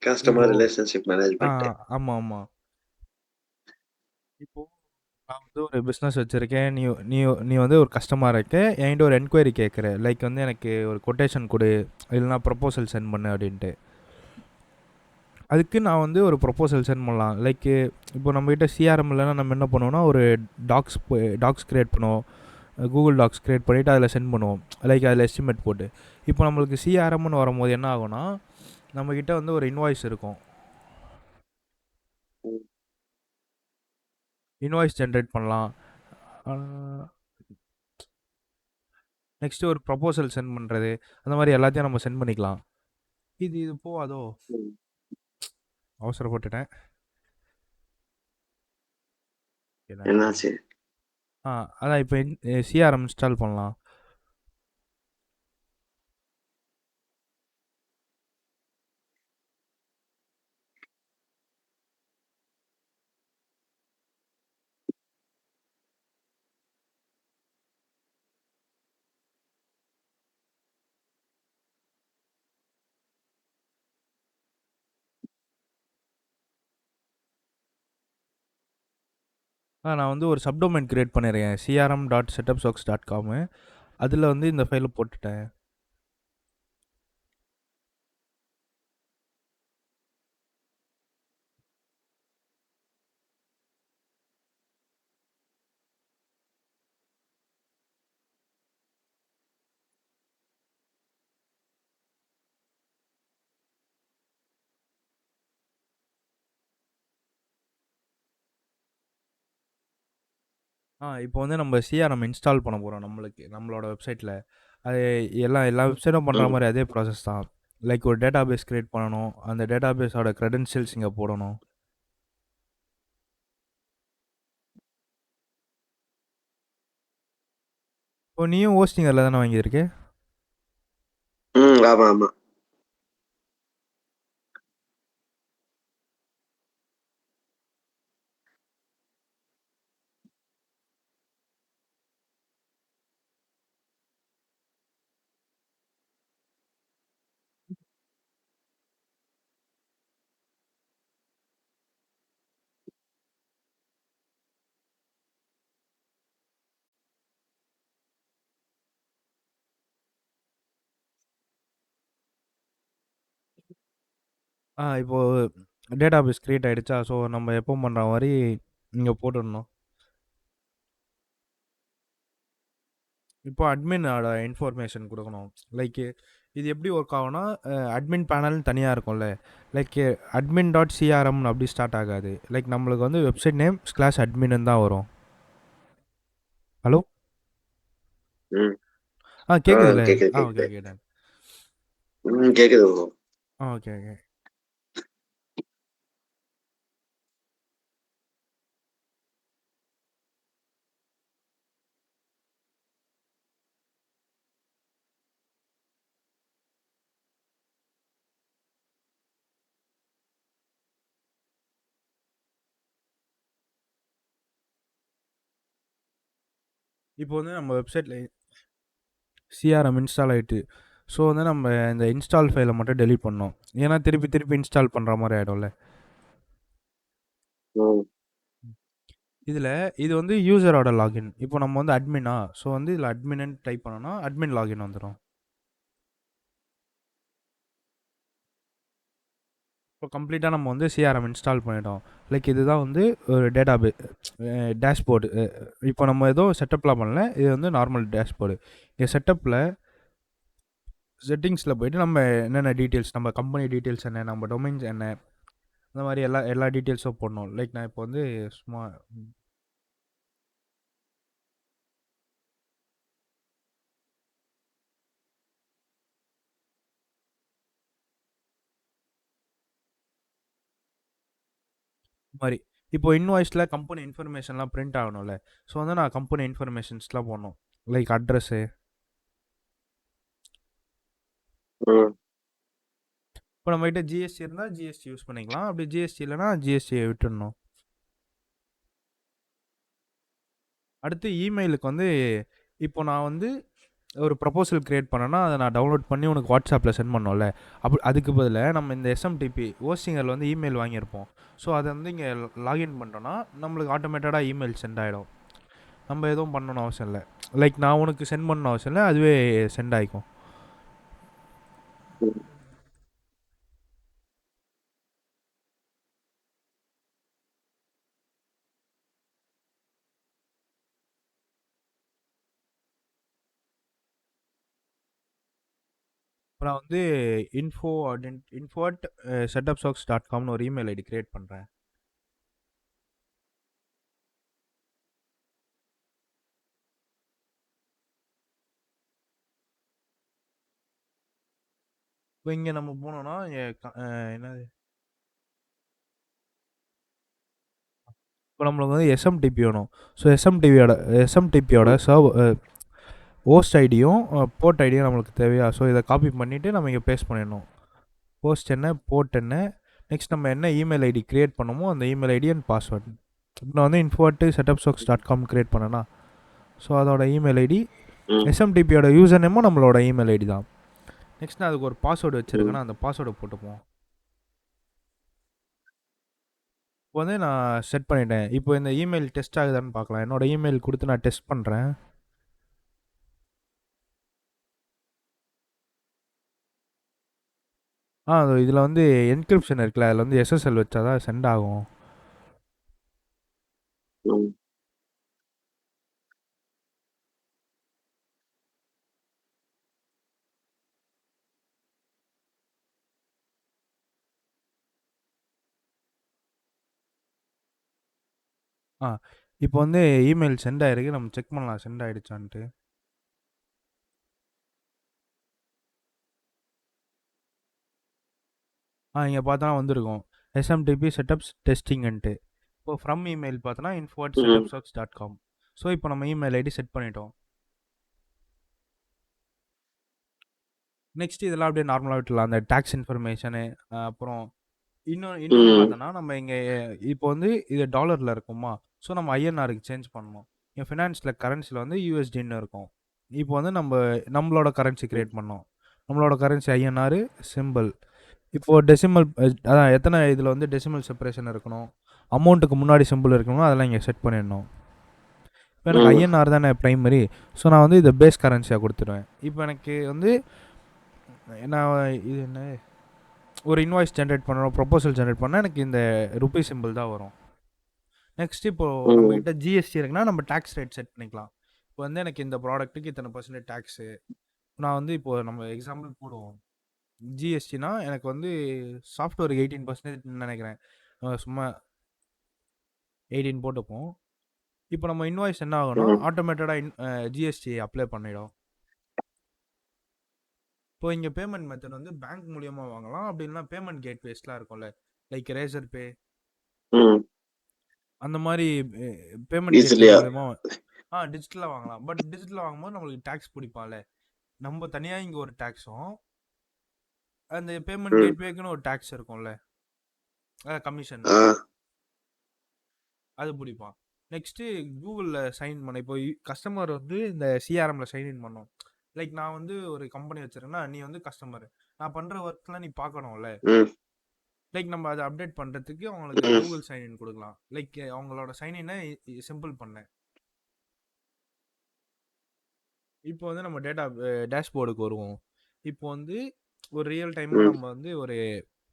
Customer இப்போ relationship ஆ management. ஆமா, ஆமா. இப்போ நான் வந்து ஒரு பிஸ்னஸ் வச்சிருக்கேன். நீ நீ நீ வந்து ஒரு கஸ்டமரா இருக்க. என்கிட்ட ஒரு என்கொயரி கேட்குற. லைக் வந்து எனக்கு ஒரு கொட்டேஷன் குடு, இல்லைனா ப்ரொபோசல் சென்ட் பண்ணு அப்படின்ட்டு. அதுக்கு நான் வந்து ஒரு ப்ரொபோசல் சென்ட் பண்ணலாம். லைக்கு இப்போ நம்மகிட்ட சிஆர்எம் இல்லைன்னா நம்ம என்ன பண்ணுவோம்னா, ஒரு டாக்ஸ் கிரியேட் பண்ணுவோம். கூகுள் டாக்ஸ் கிரியேட் பண்ணிவிட்டு அதில் சென்ட் பண்ணுவோம். லைக் அதில் எஸ்டிமேட் போட்டு. இப்போ நம்மளுக்கு சிஆர்எம்னு வரும்போது என்ன ஆகும்னா, நம்மக்கிட்ட வந்து ஒரு இன்வாய்ஸ் இருக்கும். ம். இன்வாய்ஸ் ஜென்ரேட் பண்ணலாம். நெக்ஸ்ட்டு ஒரு ப்ரொபோசல் சென்ட் பண்ணுறது, அந்த மாதிரி எல்லாத்தையும் நம்ம சென்ட் பண்ணிக்கலாம். இது போவாதோ? ம். அவசரப்பட்டுட்டேன். என்னன்னு பாருங்க. என்னாச்சு? அதான் இப்போ சிஆர்எம் இன்ஸ்டால் பண்ணலாம். நான் வந்து ஒரு சப்டொமைன் கிரியேட் பண்ணியிருக்கேன். crm.setupsox.com. அதில் வந்து இந்த ஃபைலை போட்டுட்டேன். இப்போ வந்து நம்ம சிஆர்எம் இன்ஸ்டால் பண்ண போகிறோம் நம்மளோட வெப்சைட்டில். அது எல்லா வெப்சைட்டும் பண்ணுற ம். மாதிரி அதே ப்ராசஸ் தான். லைக் ஒரு டேட்டாபேஸ் கிரியேட் பண்ணணும். அந்த டேட்டாபேஸோட க்ரெடென்ஷியல்ஸ் இங்கே போடணும். இப்போ நீயும் ஹோஸ்டிங் அதில் தானே வாங்கியிருக்க? ம். ஆமா, ஆமா. இப்போது டேட்டாபேஸ் கிரியேட் ஆகிடுச்சா? ஸோ நம்ம எப்போ பண்ணுற மாதிரி இங்கே போட்டுடணும். இப்போ அட்மினோட இன்ஃபர்மேஷன் கொடுக்கணும். லைக் இது எப்படி ஒர்க் ஆகும்னா, அட்மின் பேனல்னு தனியாக இருக்கும்ல. லைக் admin.crm அப்படி ஸ்டார்ட் ஆகாது. லைக் நம்மளுக்கு வந்து வெப்சைட் நேம் /admin தான் வரும். ஹலோ? ம். ஆ கேட்குதுல்ல? கேக்குது, ஓகே கேக்குது. Okay done. ம். கேக்குது ப்ரோ. Okay okay. இப்போ வந்து நம்ம வெப்சைட்டில் சிஆர்எம் இன்ஸ்டால் ஆகிட்டு. ஸோ வந்து நம்ம இந்த இன்ஸ்டால் ஃபைலை மட்டும் டெலீட் பண்ணோம். ஏன்னா திருப்பி திருப்பி இன்ஸ்டால் பண்ணுற மாதிரி ஆகிடும்ல. ம். இதில் இது வந்து யூசரோட லாகின். இப்போ நம்ம வந்து அட்மினா, ஸோ வந்து இதில் அட்மின்னு டைப் பண்ணோன்னா அட்மின் லாகின் வந்துடும். இப்போ கம்ப்ளீட்டாக நம்ம வந்து சிஆர்எம் இன்ஸ்டால் பண்ணிட்டோம். லைக் இதுதான் வந்து ஒரு டேஷ்போர்டு. இப்போ நம்ம ஏதோ செட்டப்லாம் பண்ணல. இது வந்து நார்மல் டேஷ்போர்டு. இங்கே செட்டப்பில் செட்டிங்ஸில் போயிட்டு நம்ம என்னென்ன டீட்டெயில்ஸ், நம்ம கம்பெனி டீட்டெயில்ஸ் என்ன, நம்ம டொமைன்ஸ் என்ன, இந்த மாதிரி எல்லா டீட்டெயில்ஸும் போடணும். லைக் நான் இப்போ வந்து சும்மா மாதிரி இப்போ இன்வாய்ஸில் கம்பெனி இன்ஃபர்மேஷன்லாம் பிரிண்ட் ஆகணும்ல. ஸோ வந்து நான் கம்பெனி இன்ஃபர்மேஷன்ஸ்லாம் போடணும். Like address. ம். இப்போ நம்மகிட்ட ஜிஎஸ்டி இருந்தால் ஜிஎஸ்டி யூஸ் பண்ணிக்கலாம். அப்படி ஜிஎஸ்டி இல்லைனா ஜிஎஸ்டியை விட்டுடணும். அடுத்து இமெயிலுக்கு வந்து இப்போ நான் வந்து ஒரு ப்ரொபோசல் கிரியேட் பண்ணேன்னா அதை நான் டவுன்லோட் பண்ணி உனக்கு வாட்ஸ்அப்பில் சென்ட் பண்ணோம்ல. அதுக்கு பதிலாக நம்ம இந்த எஸ்எம்டிபி ஹோஸ்டிங்கரில் வந்து இமெயில் வாங்கியிருப்போம். ஸோ அதை வந்து இங்கே லாகின் பண்ணிட்டோன்னா நம்மளுக்கு ஆட்டோமேட்டடாக இமெயில் சென்ட் ஆகிடும். நம்ம எதுவும் பண்ணணும்னு அவசியம் இல்லை. லைக் நான் உனக்கு சென்ட் பண்ணணும் அவசியம் இல்லை, அதுவே சென்ட் ஆகிக்கும். அப்புறம் வந்து info@setup.sox.comனு ஒரு இமெயில் ஐடி கிரியேட் பண்ணுறேன். இப்போ இங்கே நம்ம போனோம்னா என்னது, இப்போ நம்மளுக்கு வந்து எஸ்எம்டிபி வேணும். ஸோ எஸ்எம்டிபியோட ஹோஸ்ட் ஐடியும் போர்ட் ஐடியும் நம்மளுக்கு தேவையா. ஸோ இதை காப்பி பண்ணிவிட்டு நம்ம இங்கே பேஸ்ட் பண்ணிடணும். ஹோஸ்ட் என்ன, போர்ட் என்ன, நெக்ஸ்ட் நம்ம என்ன இமெயில் ஐடி க்ரியேட் பண்ணமோ அந்த இமெயில் ஐடி அண்ட் பாஸ்வேர்டு. இப்போ நான் வந்து info@setup.sox.com க்ரியேட் பண்ணேன்னா, ஸோ அதோட இமெயில் ஐடி, எஸ்எம்டிபியோட யூசர் நேமும் நம்மளோட இமெயில் ஐடி தான். நெக்ஸ்ட் நான் அதுக்கு ஒரு பாஸ்வேர்டு வச்சுருக்கேன்னா அந்த பாஸ்வேர்டை போட்டுப்போம். இப்போ வந்து நான் செட் பண்ணிட்டேன். இப்போ இந்த இமெயில் டெஸ்ட் ஆகுதான்னு பார்க்கலாம். என்னோட இமெயில் கொடுத்து நான் டெஸ்ட் பண்ணுறேன். இதில் வந்து என்கிரிப்ஷன் இருக்குல்ல, அதில் வந்து எஸ்எஸ்எல் வச்சா தான் சென்ட் ஆகும். இப்போ வந்து இமெயில் சென்ட் ஆகிருக்கு. நம்ம செக் பண்ணலாம் சென்ட் ஆகிடுச்சான்ட்டு. இங்கே பார்த்தோன்னா வந்திருக்கும் எஸ்எம்டிபி செட்டப்ஸ் டெஸ்டிங்ன்ட்டு. இப்போ ஃப்ரம் இமெயில் பார்த்தோன்னா info@setup.sox.com. ஸோ இப்போ நம்ம இமெயில் ஐடி செட் பண்ணிட்டோம். நெக்ஸ்ட் இதெல்லாம் அப்படியே நார்மலாக விட்டுலாம். அந்த டேக்ஸ் இன்ஃபர்மேஷனு, அப்புறம் இன்னொன்று பார்த்தோன்னா நம்ம இங்கே இப்போ வந்து இது டாலரில் இருக்குமா, ஸோ நம்ம ஐஎன்ஆருக்கு சேஞ்ச் பண்ணணும். என் ஃபினான்ஸில் கரன்சியில் வந்து யூஎஸ்டின்னு இருக்கும். இப்போ வந்து நம்மளோட கரன்சி க்ரியேட் பண்ணோம். நம்மளோட கரன்சி ஐஎன்ஆர் சிம்பிள். இப்போது டெசிமல், அதான் எத்தனை இதில் வந்து டெசிமல் செப்பரேஷன் இருக்கணும், அமௌண்ட்டுக்கு முன்னாடி சிம்பிள் இருக்கணும், அதெல்லாம் இங்கே செட் பண்ணிடணும். இப்போ எனக்கு ஐஎன்ஆர் தானே ப்ரைமரி, ஸோ நான் வந்து இதை பேஸ் கரன்சியாக கொடுத்துருவேன். இப்போ எனக்கு வந்து நான் இது என்ன ஒரு இன்வாய்ஸ் ஜென்ரேட் பண்ணணும், ப்ரொபோசல் ஜென்ரேட் பண்ணால் எனக்கு இந்த ருபி சிம்பிள் தான் வரும். நெக்ஸ்ட் இப்போது நம்மக்கிட்ட ஜிஎஸ்டி இருக்குன்னா நம்ம டேக்ஸ் ரேட் செட் பண்ணிக்கலாம். இப்போ வந்து எனக்கு இந்த ப்ராடக்ட்டுக்கு இத்தனை % டேக்ஸு. நான் வந்து இப்போது நம்ம எக்ஸாம்பிள் போடுவோம். ஜிஎஸ்டினா எனக்கு வந்து சாஃப்ட்வேருக்கு 18% நினைக்கிறேன். சும்மா 18 போட்டுப்போம். இப்போ நம்ம இன்வாய்ஸ் என்ன ஆகும்னா ஆட்டோமேட்டடாக ஜிஎஸ்டி அப்ளை பண்ணிடும். இப்போ இங்கே பேமெண்ட் மெத்தட் வந்து பேங்க் மூலியமாக வாங்கலாம், அப்படி இல்லைனா பேமெண்ட் கேட்வேஸ்லாம் இருக்கும்ல, லைக் ரேசர் பே, அந்த மாதிரி பேமெண்ட் கேட்வே மூலியமாக டிஜிட்டலாக வாங்கலாம். பட் டிஜிட்டலாக வாங்கும்போது நம்மளுக்கு டேக்ஸ் பிடிப்பான்ல, நம்ம தனியாக இங்கே ஒரு டேக்ஸும் அந்த பேமெண்ட் கேட்வேக்குன்னு ஒரு டேக்ஸ் இருக்கும்ல, கமிஷன், அது பிடிப்பான். நெக்ஸ்ட்டு கூகுளில் சைன் பண்ண, இப்போ கஸ்டமர் வந்து இந்த சிஆர்எம்மில் சைன்இன் பண்ணோம். லைக் நான் வந்து ஒரு கம்பெனி வச்சுருக்கேன்னா நீ வந்து கஸ்டமர், நான் பண்ணுற ஒர்க்லாம் நீ பார்க்கணும்ல. லைக் நம்ம அதை அப்டேட் பண்ணுறதுக்கு அவங்களுக்கு கூகுள் சைன்இன் கொடுக்கலாம். லைக் அவங்களோட சைன்இனை சிம்பிள் பண்ணேன். இப்போ வந்து நம்ம டேஷ்போர்டுக்கு வருவோம். இப்போ வந்து ஒரு ரியல் டைமில் நம்ம வந்து ஒரு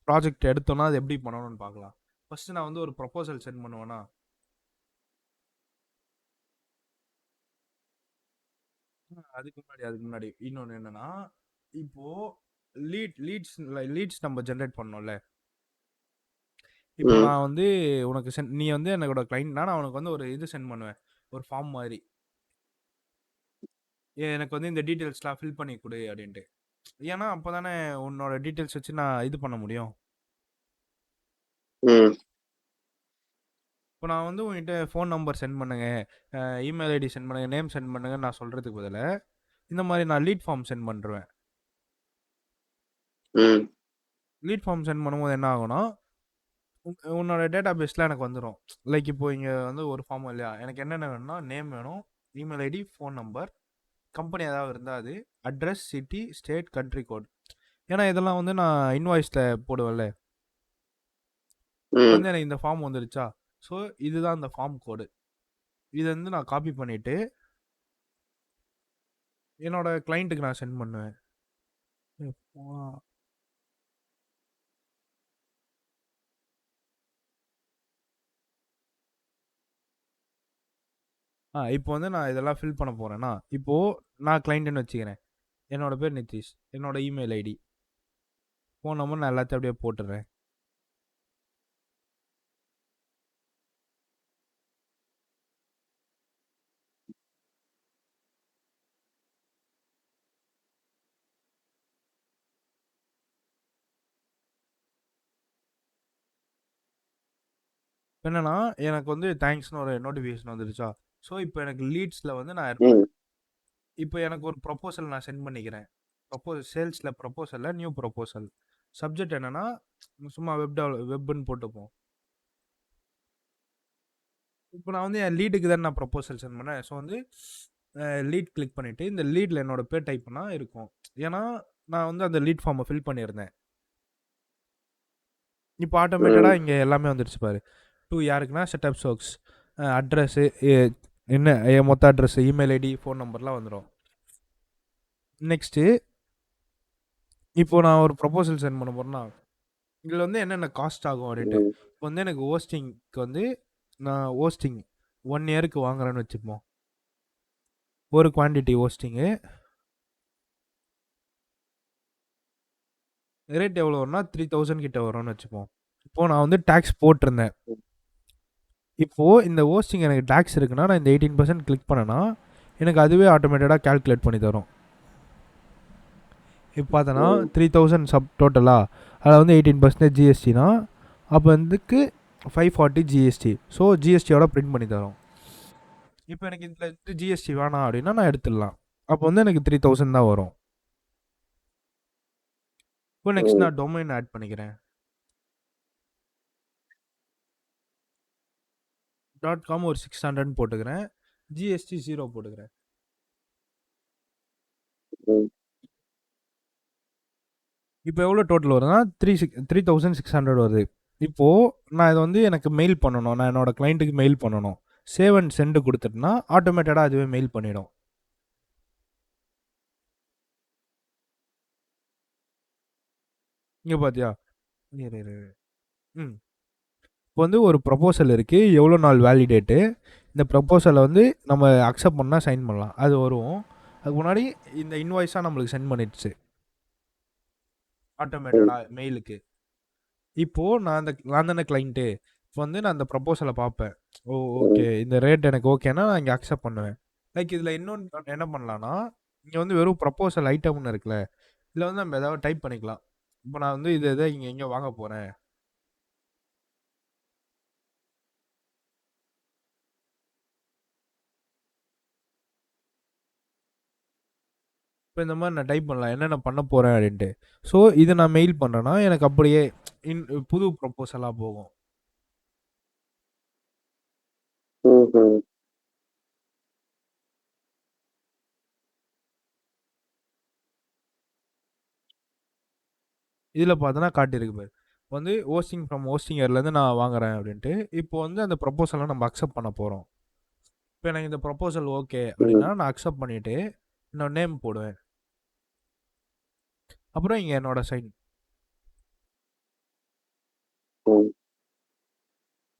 ப்ராஜெக்ட் எடுத்தோம்னா அது எப்படி பண்ணணும்னு பார்க்கலாம். ஃபஸ்ட்டு நான் வந்து ஒரு ப்ரொபோசல் சென்ட் பண்ணுவேன்னா, அதுக்கு முன்னாடி இன்னொன்று என்னன்னா, இப்போது லீட்ஸ் நம்ம ஜென்ரேட் பண்ணோம்ல. இப்போ நான் வந்து உனக்கு நீ வந்து என்னோட கிளைண்ட்னா நான் உனக்கு வந்து ஒரு இது சென்ட் பண்ணுவேன், ஒரு ஃபார்ம் மாதிரி. எனக்கு வந்து இந்த டீட்டெயில்ஸ்லாம் ஃபில் பண்ணி கொடு அப்படின்ட்டு. ஏன்னா அப்போ தானே உன்னோட டீட்டெயில்ஸ் வச்சு நான் இது பண்ண முடியும். இப்போ நான் வந்து உங்ககிட்ட ஃபோன் நம்பர் சென்ட் பண்ணுங்க, இமெயில் ஐடி சென்ட் பண்ணுங்க, நேம் சென்ட் பண்ணுங்கன்னு நான் சொல்கிறதுக்கு பதிலாக இந்த மாதிரி நான் லீட் ஃபார்ம் சென்ட் பண்ணுறேன். லீட் ஃபார்ம் சென்ட் பண்ணும்போது என்ன ஆகும்னா உன்னோட டேட்டா பேஸில் எனக்கு வந்துடும். லைக் இப்போ இங்கே வந்து ஒரு ஃபார்ம் இல்லையா, எனக்கு என்னென்ன வேணும்னா நேம் வேணும், email ID, phone number, company ஏதாவது இருந்தால் அது address, city, state, country code. ஏன்னா இதெல்லாம் வந்து நான் இன்வாய்ஸில் போடுவேன்ல. இப்போ வந்து எனக்கு இந்த ஃபார்ம் வந்துருச்சா, ஸோ இதுதான் இந்த ஃபார்ம் கோடு. இதை வந்து நான் காப்பி பண்ணிவிட்டு என்னோட கிளைண்ட்டுக்கு நான் சென்ட் பண்ணுவேன். இப்போ வந்து நான் இதெல்லாம் ஃபில் பண்ண போகிறேன்னா, இப்போது நான் கிளைண்ட்டுன்னு வச்சுக்கிறேன். என்னோட பேர் நிதிஷ், என்னோட இமெயில் ஐடி, ஃபோன் நம்பர் நான் எல்லாத்தையும் அப்படியே போட்டுடுறேன். என்னன்னா எனக்கு வந்து தேங்க்ஸ்னு ஒரு நோட்டிஃபிகேஷன் வந்துருச்சா, ஸோ இப்போ எனக்கு லீட்ஸில் வந்து நான் இருப்பேன். இப்போ எனக்கு ஒரு ப்ரொப்போசல் நான் சென்ட் பண்ணிக்கிறேன். சேல்ஸில் ப்ரொப்போசலில் நியூ ப்ரொப்போசல். சப்ஜெக்ட் என்னன்னா சும்மா வெப்னு போட்டுப்போம். இப்போ நான் வந்து என் லீடுக்கு தான் நான் ப்ரொப்போசல் சென்ட் பண்ணேன். ஸோ வந்து லீட் கிளிக் பண்ணிவிட்டு இந்த லீடில் என்னோட பேர் டைப் பண்ணால் இருக்கும். ஏன்னா நான் வந்து அந்த லீட் ஃபார்மை ஃபில் பண்ணியிருந்தேன். இப்போ ஆட்டோமேட்டடாக இங்கே எல்லாமே வந்துடுச்சு பாரு. யாருக்குன்னா செட்டப் சோக்ஸ், அட்ரஸ்ஸு, என்ன மொத்த அட்ரஸ்ஸு, இமெயில் ஐடி, ஃபோன் நம்பர்லாம் வந்துடும். நெக்ஸ்ட்டு இப்போ நான் ஒரு ப்ரொப்போசல் சென்ட் பண்ண போகிறேன்னா இதில் வந்து என்னென்ன காஸ்ட் ஆகும் அப்படின்ட்டு. இப்போ வந்து எனக்கு ஹோஸ்டிங்க்கு வந்து நான் ஹோஸ்டிங் 1 இயருக்கு வாங்குறேன்னு வச்சுப்போம். ஒரு குவான்டிட்டி ஹோஸ்டிங்கு ரேட் எவ்வளோ வரும்னா 3000 கிட்ட வரும்னு வச்சுப்போம். இப்போது நான் வந்து டேக்ஸ் போட்டிருந்தேன். இப்போது இந்த ஹோஸ்டிங் எனக்கு டேக்ஸ் இருக்குன்னா நான் இந்த 18% கிளிக் பண்ணேன்னா எனக்கு அதுவே ஆட்டோமேட்டடாக கால்குலேட் பண்ணி தரும். இப்போ பார்த்தோன்னா 3000 சப் டோட்டலாக அதில் வந்து 18% ஜிஎஸ்டினா அப்போ வந்துக்கு 540 ஜிஎஸ்டி. ஸோ ஜிஎஸ்டியோட பிரிண்ட் பண்ணி தரும். இப்போ எனக்கு இதில் ஜிஎஸ்டி வேணாம் அப்படின்னா நான் எடுத்துடலாம். அப்போ வந்து எனக்கு 3000 தான் வரும். இப்போ நெக்ஸ்ட் நான் டொமைன் ஆட் பண்ணிக்கிறேன். .com ஒரு 600 போட்டுக்கிறேன். ஜிஎஸ்டி 0 போட்டுக்கிறேன். இப்போ எவ்வளோ டோட்டல் வருதுன்னா 3600 வருது. இப்போது நான் இதை வந்து எனக்கு மெயில் பண்ணணும், நான் என்னோடய கிளைண்ட்டுக்கு மெயில் பண்ணணும். சேவ் அண்ட் சென்டு கொடுத்துட்டுனா ஆட்டோமேட்டடாக அதுவே மெயில் பண்ணிடும். இங்கே பார்த்தியா? இப்போ வந்து ஒரு ப்ரொப்போசல் இருக்குது, எவ்வளோ நாள் வேலிடேட்டு, இந்த ப்ரொப்போசலை வந்து நம்ம அக்செப்ட் பண்ணால் சைன் பண்ணலாம், அது வரும். அதுக்கு முன்னாடி இந்த இன்வாய்ஸாக நம்மளுக்கு சென்ட் பண்ணிடுச்சு ஆட்டோமேட்டடாக மெயிலுக்கு. இப்போது நான் தானே கிளைண்ட்டு. இப்போ வந்து நான் அந்த ப்ரொப்போசலை பார்ப்பேன். ஓகே இந்த ரேட் எனக்கு ஓகேனா நான் இங்கே அக்செப்ட் பண்ணுவேன். லைக் இதில் இன்னொன்று என்ன பண்ணலான்னா, இங்கே வந்து வெறும் ப்ரொப்போசல் ஐட்டம்னு இருக்குல்ல, இதில் வந்து நம்ம ஏதாவது டைப் பண்ணிக்கலாம். இப்போ நான் வந்து இதை இங்கே எங்கே வாங்க போகிறேன், இப்போ இந்த மாதிரி நான் டைப் பண்ணலாம் என்னென்ன பண்ண போகிறேன் அப்படின்ட்டு. ஸோ இதை நான் மெயில் பண்ணுறேன்னா எனக்கு அப்படியே புது ப்ரொப்போசலாக போகும். இதில் பார்த்தோன்னா காட்டியிருக்கு பாரு, வந்து ஹோஸ்டிங் ஃப்ரம் ஹோஸ்டிங்கர்லேருந்து நான் வாங்குறேன் அப்படின்ட்டு. இப்போ வந்து அந்த ப்ரொப்போசலை நம்ம அக்செப்ட் பண்ண போகிறோம். இப்போ எனக்கு இந்த ப்ரொப்போசல் ஓகே அப்படின்னா நான் அக்செப்ட் பண்ணிவிட்டு என்னோட நேம் போடுவேன். அப்புறம் இங்கே என்னோட சைன்.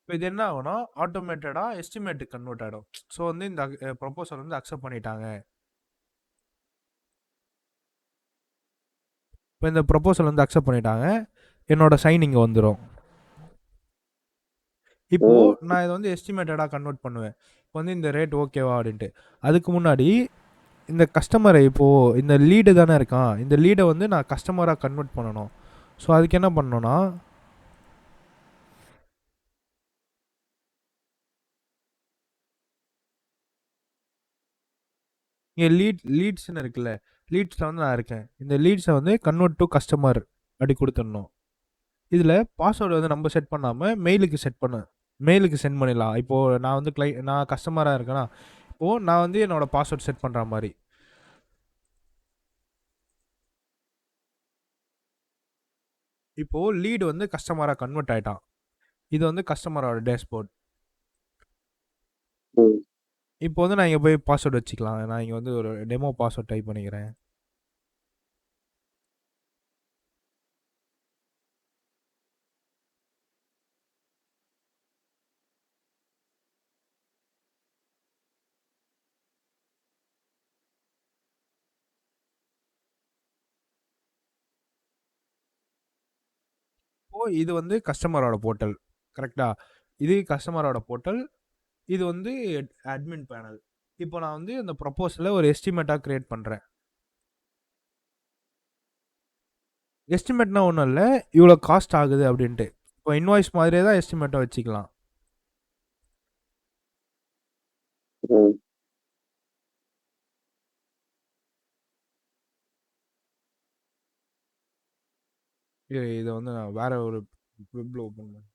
இப்போ இது என்ன ஆகும்னா ஆட்டோமேட்டடாக எஸ்டிமேட்டுக்கு கன்வெர்ட் ஆகிடும். ஸோ வந்து இந்த ப்ரொப்போசல் வந்து அக்செப்ட் பண்ணிட்டாங்க. இப்போ இந்த ப்ரொப்போசல் வந்து அக்செப்ட் பண்ணிட்டாங்க, என்னோட சைன் இங்கே வந்துடும். இப்போது நான் இதை வந்து எஸ்டிமேட்டடாக கன்வெர்ட் பண்ணுவேன். இப்போ வந்து இந்த ரேட் ஓகேவா அப்படின்ட்டு. அதுக்கு முன்னாடி இந்த கஸ்டமரை இப்போது இந்த லீடு தானே இருக்கான், இந்த லீடை வந்து நான் கஸ்டமராக கன்வெர்ட் பண்ணணும். ஸோ அதுக்கு என்ன பண்ணணும்னா இங்கே லீட்ஸ்ன்னு இருக்குல்ல, லீட்ஸில் வந்து நான் இருக்கேன். இந்த லீட்ஸை வந்து கன்வெர்ட் டு கஸ்டமர் அப்படி கொடுத்துடணும். இதில் பாஸ்வேர்டு வந்து நம்ம செட் பண்ணாமல் மெயிலுக்கு சென்ட் பண்ணிடலாம். இப்போது நான் வந்து நான் கஸ்டமராக இருக்கேன்னா இப்போது நான் வந்து என்னோடய பாஸ்வேர்ட் செட் பண்ணுற மாதிரி இப்போ லீடு வந்து கஸ்டமரா கன்வெர்ட் ஆயிட்டான். இது வந்து கஸ்டமரோட டேஷ்போர்ட். இப்போ வந்து நான் இங்க போய் பாஸ்வேர்ட் வச்சுக்கலாம். நான் இங்க வந்து ஒரு டெமோ பாஸ்வேர்ட் டைப் பண்ணிக்கிறேன். இப்போ இது வந்து கஸ்டமரோட போர்ட்டல். கரெக்ட்டா? இது கஸ்டமரோட போர்ட்டல். இது வந்து அட்மின் பேனல். இப்போ நான் வந்து இந்த ப்ரொபோசல ஒரு எஸ்டிமேட்டா கிரியேட் பண்றேன். எஸ்டிமேட்னா ஒண்ணும் இல்ல. இவ்வளோ காஸ்ட் ஆகுது அப்படின்ட்டு. இப்போ இன்வாய்ஸ் மாதிரியே தான் எஸ்டிமேட்டா வச்சுக்கலாம். இத வந்து நான் வேற ஒரு வெப்ல ஓப்பன் பண்றேன்.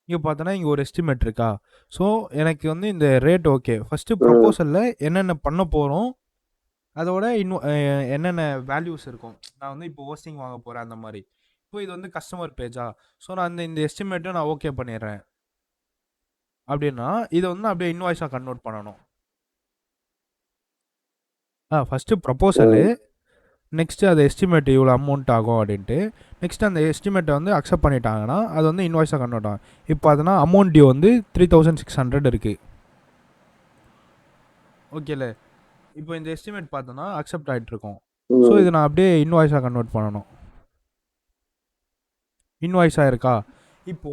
இங்க பார்த்தோன்னா, இங்க ஒரு எஸ்டிமேட் இருக்கா? ஸோ, எனக்கு வந்து இந்த ரேட் ஓகே. ஃபர்ஸ்ட்டு ப்ரொபோசல்ல என்னென்ன பண்ண போறோம், அதோட இன்னும் என்னென்ன வேல்யூஸ் இருக்கும். நான் வந்து இப்போ ஹோஸ்டிங் வாங்க போறேன் அந்த மாரி. இப்போ இது வந்து கஸ்டமர் பேஜா? ஸோ, நான் இந்த எஸ்டிமேட்ட நான் ஓகே பண்ணிடுறேன். அப்டின்னா, இத வந்து அப்படியே இன்வாய்ஸா கன்வெர்ட் பண்ணணும். ஃபர்ஸ்ட்டு ப்ரொபோசலு, நெக்ஸ்ட்டு அது எஸ்டிமேட் இவ்வளோ அமௌண்ட் ஆகும் அப்டின்ட்டு. நெக்ஸ்ட் அந்த எஸ்டிமேட்ட வந்து அக்செப்ட் பண்ணிட்டாங்கன்னா, அது வந்து இன்வாய்ஸா கன்வெர்ட் ஆகும். இப்போ அதுனா அமௌண்ட் டியூ வந்து 3600 இருக்கு. ஓகேல. இப்போ இந்த எஸ்டிமேட் பார்த்தோன்னா, அக்செப்ட் ஆயிட்டுருக்கும். ஸோ, இத நான் அப்படியே இன்வாய்ஸா கன்வெர்ட் பண்ணணும். இன்வாய்ஸ் ஆயிருக்கா? இப்போ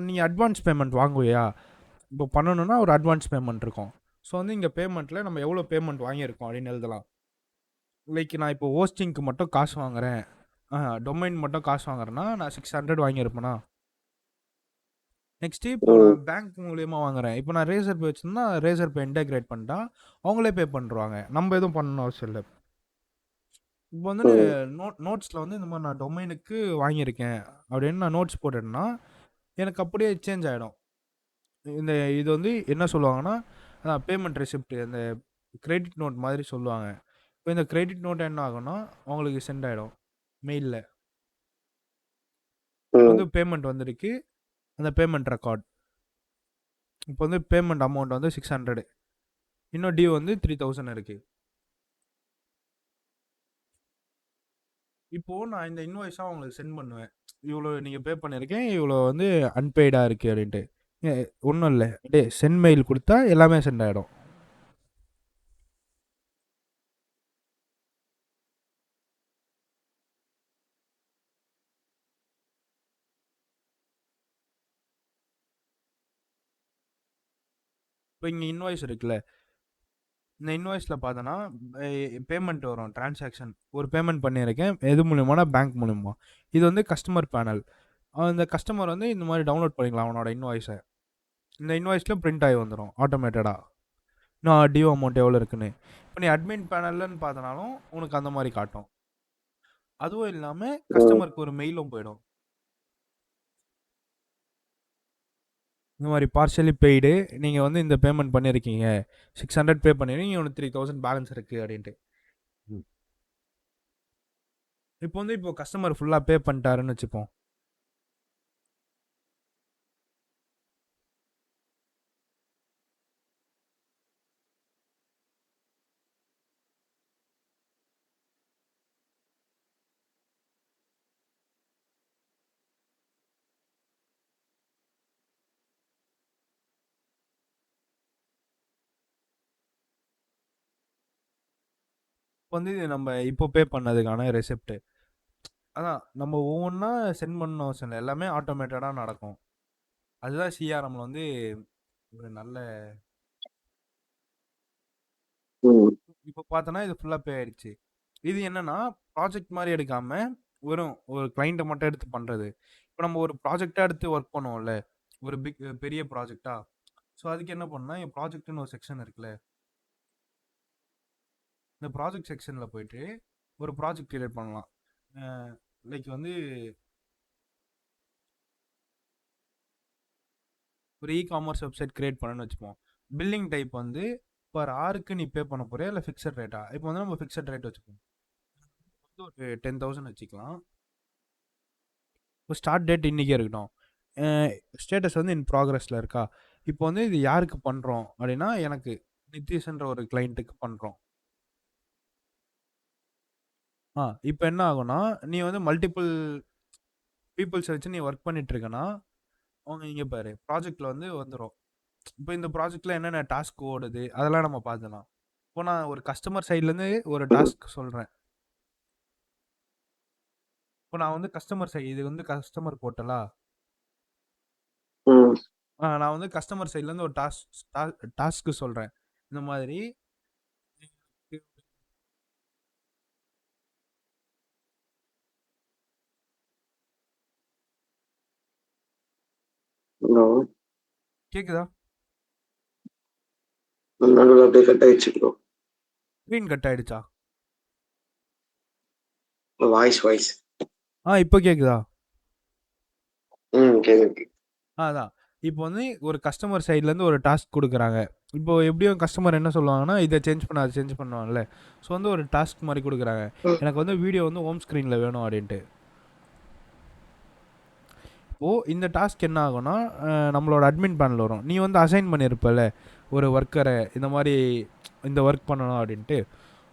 நீ அட்வான்ஸ் பேமெண்ட் வாங்குவியா? இப்போ பண்ணணும்னா ஒரு அட்வான்ஸ் பேமெண்ட் இருக்கும். ஸோ, வந்து இங்க பேமெண்ட்ல நம்ம எவ்வளோ பேமெண்ட் வாங்கியிருக்கோம் அப்படின்னு எழுதலாம். லைக் நான் இப்போ ஹோஸ்டிங்க்கு மட்டும் காசு வாங்குறேன். டொமைன் மட்டும் காசு வாங்குறேன்னா, நான் 600 வாங்கியிருப்பேனா? நெக்ஸ்ட்டு இப்போ நான் பேங்க் மூலியமா வாங்குறேன். இப்போ நான் ரேசர் பே வச்சிருந்தா, ரேசர் பே இன்டகிரேட் பண்ணிட்டா, அவங்களே பே பண்ணிருவாங்க. நம்ம எதுவும் பண்ணணும்னு அவசியம் இல்ல. இப்போ வந்து நோட்ஸ்ல வந்து இந்த மாதிரி நான் டொமைனுக்கு வாங்கியிருக்கேன் அப்படின்னு நான் நோட்ஸ் போட்டேன்னா, எனக்கு அப்படியே சேஞ்ச் ஆகிடும். இது வந்து என்ன சொல்லுவாங்கன்னா, பேமெண்ட் ரெசிப்ட் அந்த கிரெடிட் நோட் மாதிரி சொல்லுவாங்க. இப்போ இந்த கிரெடிட் நோட் என்ன ஆகும்னா, அவங்களுக்கு சென்ட் ஆகிடும் மெயிலில். வந்து பேமெண்ட் வந்திருக்கு, அந்த பேமெண்ட் ரெக்கார்ட். இப்போ வந்து பேமெண்ட் அமௌண்ட் வந்து 600, இன்னும் டியூ வந்து 3000 இருக்கு. இப்போ நான் இந்த இன்வாய்ஸா உங்களுக்கு சென்ட் பண்ணுவேன். இவ்வளோ நீங்க பே பண்ணியிருக்கேன், இவ்வளோ வந்து அன்பெய்டா இருக்கு அப்படின்ட்டு. ஒன்றும் இல்லை, அப்படியே சென்ட் மெயில் கொடுத்தா எல்லாமே சென்ட் ஆகிடும். இப்போ இங்கே இன்வாய்ஸ் இருக்குல்ல, இந்த இன்வாய்ஸில் பார்த்தோன்னா பேமெண்ட் வரும், டிரான்சாக்ஷன் ஒரு பேமெண்ட் பண்ணியிருக்கேன். எது மூலியமானா பேங்க் மூலியமா. இது வந்து கஸ்டமர் பேனல். அந்த கஸ்டமர் வந்து இந்த மாதிரி டவுன்லோட் பண்ணிக்கலாம் அவனோட இன்வாய்ஸை. இந்த இன்வாய்ஸில் பிரிண்ட் ஆகி வந்துடும் ஆட்டோமேட்டடாக. நான் டியூ அமௌண்ட் எவ்வளோ இருக்குன்னு. இப்போ நீ அட்மின் பேனல்னு பார்த்தனாலும் உனக்கு அந்த மாதிரி காட்டும். அதுவும் இல்லாமல் கஸ்டமருக்கு ஒரு மெயிலும் போயிடும். இந்த மாதிரி பார்ஷலி பெய்டு, நீங்கள் வந்து இந்த பேமெண்ட் பண்ணியிருக்கீங்க, 600 பே பண்ணிருக்கீங்க, இவனுக்கு 3000 பேலன்ஸ் இருக்குது அப்படின்ட்டு. இப்போ வந்து இப்போ கஸ்டமர் ஃபுல்லாக பே பண்ணிட்டாருன்னு வச்சுப்போம். இப்போ வந்து இது நம்ம இப்போ பே பண்ணதுக்கான ரெசிப்ட். அதான் நம்ம ஒவ்வொன்றா சென்ட் பண்ணணும் அவசியம் இல்லை, எல்லாமே ஆட்டோமேட்டடாக நடக்கும். அதுதான் சிஆர்எம்ல வந்து ஒரு நல்ல. இப்போ இப்போ பார்த்தோன்னா இது ஃபுல்லா பே ஆயிடுச்சு. இது என்னன்னா, ப்ராஜெக்ட் மாரி எடுக்காம, வெறும் ஒரு கிளையண்ட்ட மட்டும் எடுத்து பண்றது. இப்போ நம்ம ஒரு ப்ராஜெக்ட்டா எடுத்து ஒர்க் பண்ணுவோம்ல, ஒரு பெரிய ப்ராஜெக்ட்டா. ஸோ அதுக்கு என்ன பண்ணணும்னா, என் ப்ராஜெக்ட்ன்னு ஒரு செக்ஷன் இருக்குல்ல. இந்த ப்ராஜெக்ட் செக்ஷன்ல போயிட்டு, ஒரு ப்ராஜெக்ட் கிரியேட் பண்ணலாம். அ லைக் வந்து ஒரு இ-காமர்ஸ் வெப்சைட் கிரியேட் பண்ணணும்னு வச்சுப்போம். பில்லிங் டைப் வந்து பெர் ஹாருக்கு நீ பே பண்ண போறியா? இல்ல ஃபிக்ஸட் ரேட்டா? இப்போ வந்து நம்ம ஃபிக்ஸட் ரேட் வச்சுப்போம். வந்து ஒரு 10,000 வச்சுக்கலாம். இப்போ ஸ்டார்ட் டேட் இன்னைக்கே இருக்கட்டும். ஸ்டேட்டஸ் வந்து இன் ப்ராக்ரஸ்ல இருக்கா? இப்போ வந்து இது யாருக்கு பண்றோம் அப்படின்னா, எனக்கு நிதிஷ்ன்ற ஒரு கிளையண்ட்டுக்கு பண்றோம். இப்போ என்ன ஆகும்னா, நீ வந்து மல்டிபிள் பீப்பிள்ஸ வச்சு நீ ஒர்க் பண்ணிட்டு இருக்கன்னா, அவங்க இங்க பாரு ப்ராஜெக்ட்ல வந்து வந்துரும். இப்போ இந்த ப்ராஜெக்ட்ல என்னென்ன டாஸ்க் ஓடுது, அதெல்லாம் நம்ம பார்த்துக்கலாம். இப்போ நான் ஒரு கஸ்டமர் சைட்லேருந்து ஒரு ம், டாஸ்க் சொல்றேன். இப்போ நான் வந்து கஸ்டமர் சைடு இது வந்து கஸ்டமர் போர்ட்டலா? ம். நான் வந்து கஸ்டமர் சைட்லேருந்து ஒரு டாஸ்க்கு சொல்றேன். இந்த மாதிரி ஹலோ. கேக்குதா? நடுவில் அப்படியே கட் ஆயிடுச்சு ப்ரோ. ஸ்க்ரீன் கட் ஆயிடுச்சா? வாய்ஸ். இப்போ கேக்குதா? கேக்குது. அதான். இப்போ வந்து ஒரு கஸ்டமர் சைட்லேருந்து ஒரு டாஸ்க் குடுக்குறாங்க. இப்போ எப்படியும் கஸ்டமர் என்ன சொல்லுவாங்கன்னா, இத சேஞ்ச் பண்ணு, அத சேஞ்ச் பண்ணுவாங்கல்ல. ஸோ வந்து ஒரு டாஸ்க் மாரி குடுக்குறாங்க. ம், எனக்கு வந்து வீடியோ வந்து ஹோம் ஸ்க்ரீன்ல வேணும் அப்படின்ட்டு. இப்போ இந்த டாஸ்க் என்ன ஆகும்னா, நம்மளோட அட்மின் பேனல் வரும். நீ வந்து அசைன் பண்ணியிருப்பல்ல, ஒரு ஒர்க்கர இந்த மாரி இந்த ஒர்க் பண்ணணும் அப்படின்ட்டு.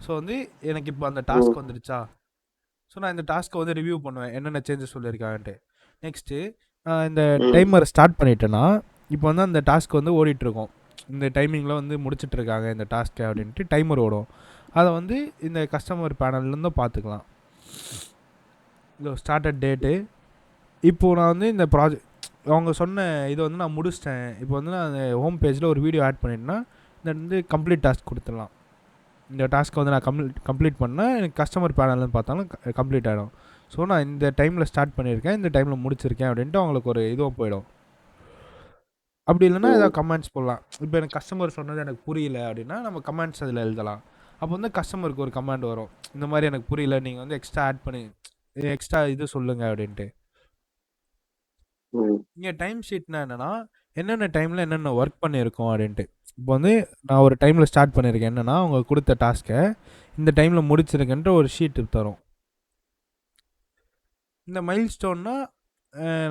ஸோ வந்து எனக்கு இப்போ அந்த ம், டாஸ்க் வந்துடுச்சா? ஸோ நான் இந்த டாஸ்க்கை வந்து ரிவ்யூ பண்ணுவேன். என்னென்ன சேஞ்சஸ் சொல்லியிருக்காங்கன்ட்டு. நெக்ஸ்ட்டு இந்த ம், டைமர் ஸ்டார்ட் பண்ணிட்டேன்னா, இப்போ வந்து அந்த டாஸ்க் வந்து ஓடிட்டுருக்கும். இந்த டைமிங்கில் வந்து முடிச்சிட்டு இருக்காங்க இந்த டாஸ்க்கை அப்படின்ட்டு டைமர் ஓடும். அதை வந்து இந்த கஸ்டமர் பேனல்லேருந்து பார்த்துக்கலாம். இந்த ஸ்டார்டட் டேட்டு. இப்போ நான் வந்து இந்த ப்ராஜெக்ட் அவங்க சொன்ன இதை வந்து நான் முடிச்சிட்டேன். இப்போ வந்து நான் அந்த ஹோம் பேஜில் ஒரு வீடியோ ஆட் பண்ணிட்டேன்னா, இந்த வந்து கம்ப்ளீட் டாஸ்க் கொடுத்துடலாம். இந்த டாஸ்க்கை வந்து நான் கம்ப்ளீட் பண்ணால் எனக்கு கஸ்டமர் பேனல்னு பார்த்தாலும் கம்ப்ளீட் ஆகிடும். ஸோ நான் இந்த டைமில் ஸ்டார்ட் பண்ணியிருக்கேன், இந்த டைமில் முடிச்சிருக்கேன் அப்படின்ட்டு அவங்களுக்கு ஒரு இதுவும் போயிடும். அப்படி இல்லைன்னா ம், ஏதாவது கமெண்ட்ஸ் போடலாம். இப்போ எனக்கு கஸ்டமர் சொன்னது எனக்கு புரியல அப்படின்னா நம்ம கமெண்ட்ஸ் அதில் எழுதலாம். அப்போ வந்து கஸ்டமருக்கு ஒரு கமெண்ட் வரும், இந்த மாதிரி எனக்கு புரியல, நீங்கள் வந்து எக்ஸ்ட்ரா ஆட் பண்ணி எக்ஸ்ட்ரா இது சொல்லுங்கள் அப்படின்ட்டு. ம், இங்கே டைம் ஷீட்னா என்னென்னா, என்னென்ன டைமில் என்னென்ன ஒர்க் பண்ணியிருக்கோம் அப்படின்ட்டு. இப்போ வந்து நான் ஒரு டைமில் ஸ்டார்ட் பண்ணியிருக்கேன், என்னென்னா அவங்க கொடுத்த டாஸ்க்கை இந்த டைமில் முடிச்சிருக்கேன்ற ஒரு ஷீட் தரும். இந்த மைல் ஸ்டோன்னா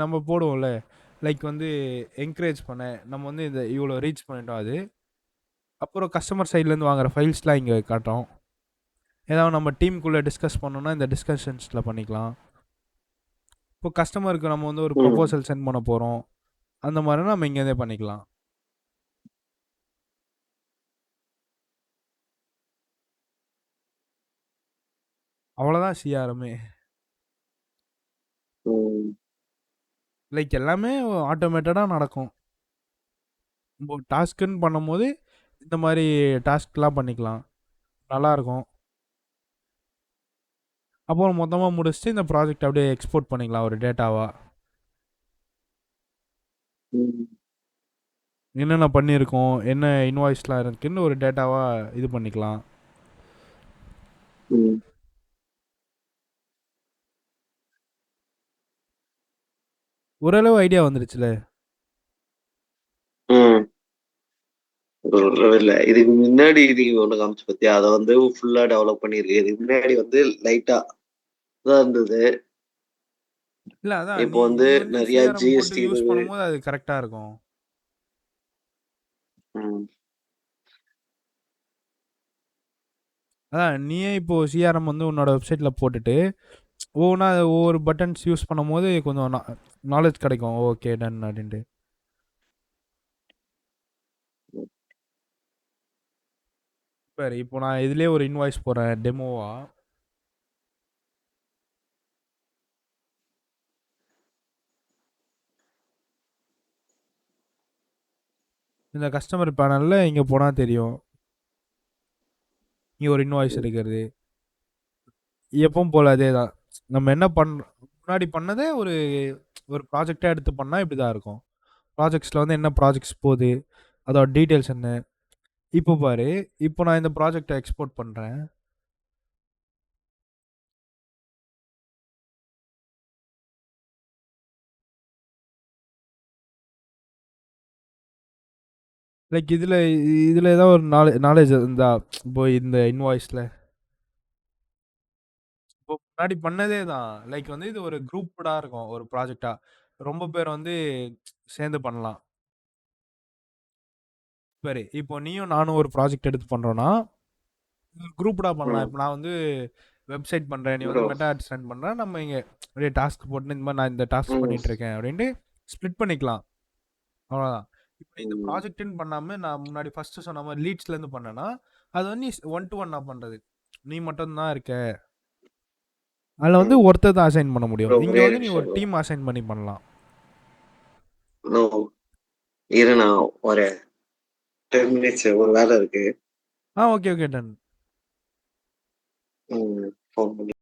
நம்ம போடுவோம்ல, லைக் வந்து என்கரேஜ் பண்ண நம்ம வந்து இந்த இவ்வளோ ரீச் பண்ணிட்டோம் அது. அப்புறம் கஸ்டமர் சைட்லேருந்து வாங்குற ஃபைல்ஸ்லாம் இங்கே காட்டும். ஏதாவது நம்ம டீமுக்குள்ளே டிஸ்கஸ் பண்ணோன்னா இந்த டிஸ்கஷன்ஸில் பண்ணிக்கலாம். இப்போ கஸ்டமருக்கு நம்ம வந்து ஒரு ம், ப்ரொபோசல் சென்ட் பண்ண போகிறோம், அந்த மாதிரினா நம்ம இங்கேருந்தே பண்ணிக்கலாம். அவ்வளோதான் சிஆர்எம்மே. ம். லைக் எல்லாமே ஆட்டோமேட்டடாக நடக்கும். இப்போ டாஸ்க்குன்னு பண்ணும்போது இந்த மாதிரி டாஸ்க்லாம் பண்ணிக்கலாம், நல்லாயிருக்கும். அப்புறம் மொத்தமாக முடிச்சுட்டு இந்த ப்ராஜெக்ட் அப்படியே எக்ஸ்போர்ட் பண்ணிக்கலாம் ஒரு டேட்டாவாக. ம், என்னென்ன பண்ணியிருக்கோம், என்ன இன்வாய்ஸ்லாம் இருக்குன்னு ஒரு டேட்டாவாக இது பண்ணிக்கலாம். ம், ஓரளவு ஐடியா வந்துருச்சுல. ம். இல்ல இதுக்கு முன்னாடி நீங்க ஒண்ணு காமிச்சு பாத்தியா, அதை வந்து ஃபுல்லா டெவலப் பண்ணிருக்கு. இதுக்கு முன்னாடி வந்து லைட்டா தான் இருந்தது. இல்லை அதான் இப்போ நீ வந்து நீ வந்து நிறைய சிஆர்எம் போட்டு ஜிஎஸ்டி இது. யூஸ் பண்ணும்போது அது கரெக்டாக இருக்கும். ம், அதான் நீயே இப்போ சிஆர்எம் வந்து உன்னோட வெப்சைட்டில் போட்டுட்டு ஒவ்வொன்றா ஒவ்வொரு பட்டன்ஸ் யூஸ் பண்ணும்போது கொஞ்சம் நாலேஜ் கிடைக்கும். ஓகே டன் அப்படின்ட்டு. சரி இப்போ நான் இதுலேயே ஒரு இன்வாய்ஸ் போடுறேன் டெமோவா. இந்த கஸ்டமர் பேனலில் இங்கே போனால் தெரியும். இங்கே ஒரு இன்வாய்ஸ் எடுக்கிறது, எப்பவும் போல் அதே தான். நம்ம என்ன முன்னாடி பண்ணதே ஒரு ஒரு ப்ராஜெக்டாக எடுத்து பண்ணால் இப்படி தான் இருக்கும். ப்ராஜெக்ட்ஸில் வந்து என்ன ப்ராஜெக்ட்ஸ் போகுது, அதோட டீட்டெயில்ஸ் என்ன. இப்போ பாரு, இப்போ நான் இந்த ப்ராஜெக்டை எக்ஸ்போர்ட் பண்ணுறேன். லைக் இதில் ஏதாவது ஒரு நாலேஜ் இருந்தா, இப்போ இந்த இன்வாய்ஸில் இப்போ முன்னாடி பண்ணதே தான். லைக் வந்து இது ஒரு குரூப்டாக இருக்கும், ஒரு ப்ராஜெக்டாக ரொம்ப பேர் வந்து சேர்ந்து பண்ணலாம். சரி, இப்போ நீயும் நானும் ஒரு ப்ராஜெக்ட் எடுத்து பண்ணுறோன்னா குரூப்டாக பண்ணலாம். இப்போ நான் வந்து வெப்சைட் பண்ணுறேன், நீ ப்ரோ. வந்து மெட்டா ஆட்ஸ் ரன் பண்ணுற, நம்ம இங்கே அப்படியே டாஸ்க் போட்டு இந்த மாதிரி நான் இந்த டாஸ்க் பண்ணிட்டு இருக்கேன் அப்படின்ட்டு ஸ்ப்ளிட் பண்ணிக்கலாம். அவ்வளோதான். இப்போ இந்த ப்ராஜெக்ட்னு பண்ணாமல் நான் முன்னாடி ஃபர்ஸ்ட் சொன்ன மாதிரி லீட்ஸ்லேருந்து பண்ணேன்னா அது வந்து நீ 1 to 1 பண்ணுறது. நீ மட்டும் தான் இருக்க, அதில் வந்து ஒருத்தர் தான் அசைன் பண்ண முடியும். ப்ரோ இங்கே ஒரே வந்து நீ ஒரு நிமிஷம் ப்ரோ. டீம் அசைன் பண்ணி பண்ணலாம். நோ, இரு நான் ஒரு 10 மினிட்ஸ் ஒரு வேலை இருக்கு. Okay done. ஃபோன் பண்ணி